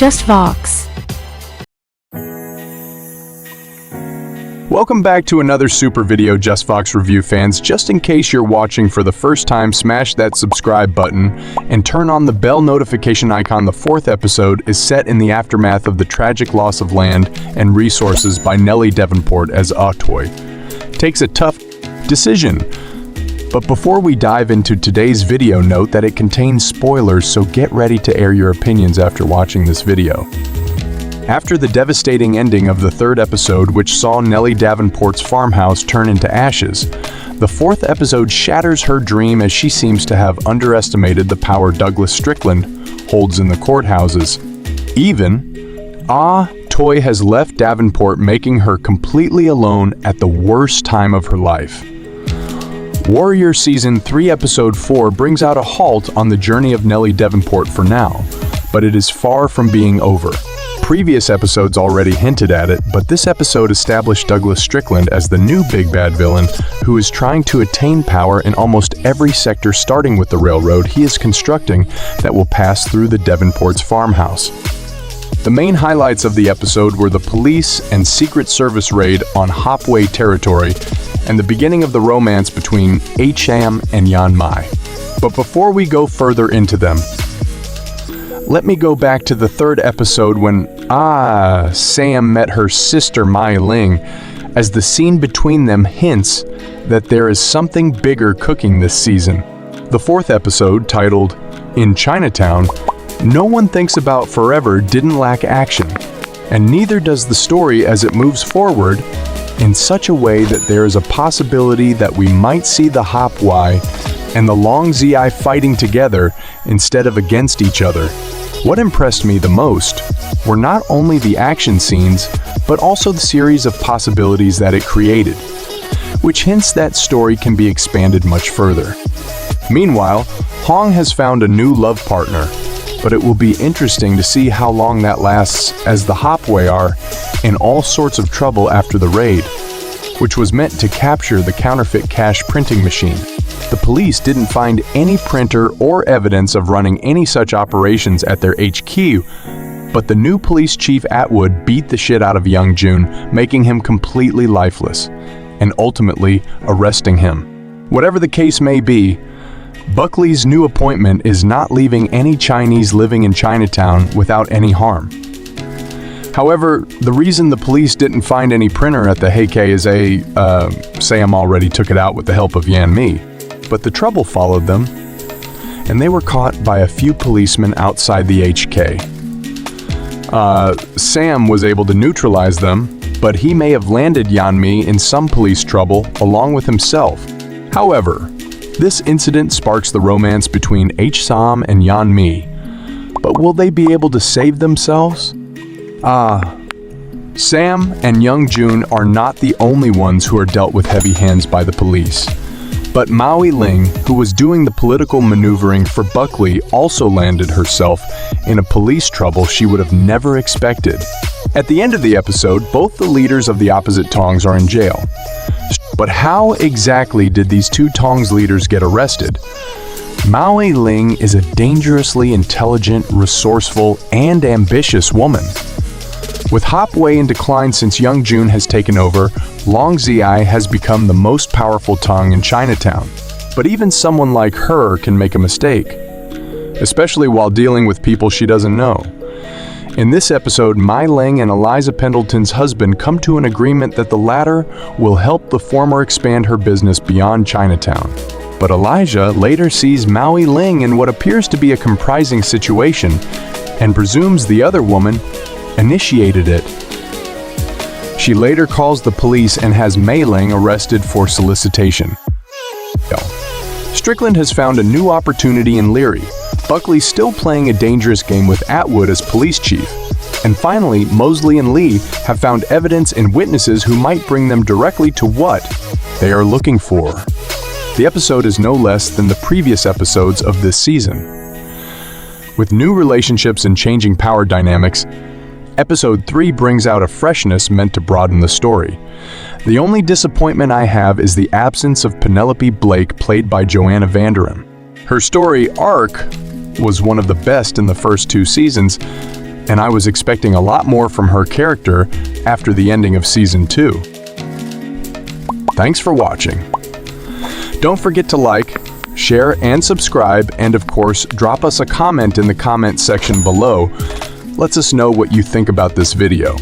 Just Vox. Welcome back to another super video, Just Vox review fans. Just in case you're watching for the first time, smash that subscribe button and turn on the bell notification icon. The fourth episode is set in the aftermath of the tragic loss of land and resources by Nelly Davenport as Toy takes a tough decision. But before we dive into today's video, note that it contains spoilers, so get ready to air your opinions after watching this video. After the devastating ending of the third episode, which saw Nelly Davenport's farmhouse turn into ashes, the fourth episode shatters her dream as she seems to have underestimated the power Douglas Strickland holds in the courthouses. Even, Toy has left Davenport, making her completely alone at the worst time of her life. Warrior Season 3 Episode 4 brings out a halt on the journey of Nelly Davenport for now, but it is far from being over. Previous episodes already hinted at it, but this episode established Douglas Strickland as the new big bad villain who is trying to attain power in almost every sector, starting with the railroad he is constructing that will pass through the Davenport's farmhouse. The main highlights of the episode were the police and Secret Service raid on Hopway territory and the beginning of the romance between Sam and Yan Mai. But before we go further into them, let me go back to the third episode when Sam met her sister Mai Ling, as the scene between them hints that there is something bigger cooking this season. The fourth episode, titled In Chinatown, No One Thinks About Forever, didn't lack action, and neither does the story as it moves forward in such a way that there is a possibility that we might see the Hopway and the Long Zi fighting together instead of against each other. What impressed me the most were not only the action scenes, but also the series of possibilities that it created, which hints that story can be expanded much further. Meanwhile, Hong has found a new love partner, but it will be interesting to see how long that lasts, as the Hopway are in all sorts of trouble after the raid, which was meant to capture the counterfeit cash printing machine. The police didn't find any printer or evidence of running any such operations at their HQ, but the new police chief Atwood beat the shit out of Young Jun, making him completely lifeless, and ultimately arresting him. Whatever the case may be, Buckley's new appointment is not leaving any Chinese living in Chinatown without any harm. However, the reason the police didn't find any printer at the Heike is Sam already took it out with the help of Yan Mi. But the trouble followed them, and they were caught by a few policemen outside the HK. Sam was able to neutralize them, but he may have landed Yan Mi in some police trouble along with himself. However, this incident sparks the romance between Sam and Yan Mi. But will they be able to save themselves? Sam and Young Jun are not the only ones who are dealt with heavy hands by the police. But Mai Ling, who was doing the political maneuvering for Buckley, also landed herself in a police trouble she would have never expected. At the end of the episode, both the leaders of the opposite Tongs are in jail. But how exactly did these two Tongs leaders get arrested? Mai Ling is a dangerously intelligent, resourceful, and ambitious woman. With Hopway in decline since Young Jun has taken over, Long Zi has become the most powerful Tong in Chinatown. But even someone like her can make a mistake, especially while dealing with people she doesn't know. In this episode, Mai Ling and Eliza Pendleton's husband come to an agreement that the latter will help the former expand her business beyond Chinatown. But Elijah later sees Mai Ling in what appears to be a comprising situation and presumes the other woman initiated it. She later calls the police and has Mai Ling arrested for solicitation. Strickland has found a new opportunity in Leary. Buckley's still playing a dangerous game with Atwood as police chief. And finally, Mosley and Lee have found evidence and witnesses who might bring them directly to what they are looking for. The episode is no less than the previous episodes of this season. With new relationships and changing power dynamics, Episode 3 brings out a freshness meant to broaden the story. The only disappointment I have is the absence of Penelope Blake, played by Joanna Vanderum. Her story arc was one of the best in the first 2 seasons, and I was expecting a lot more from her character after the ending of Season 2. Thanks for watching. Don't forget to like, share, and subscribe, and of course, drop us a comment in the comment section below. Lets us know what you think about this video.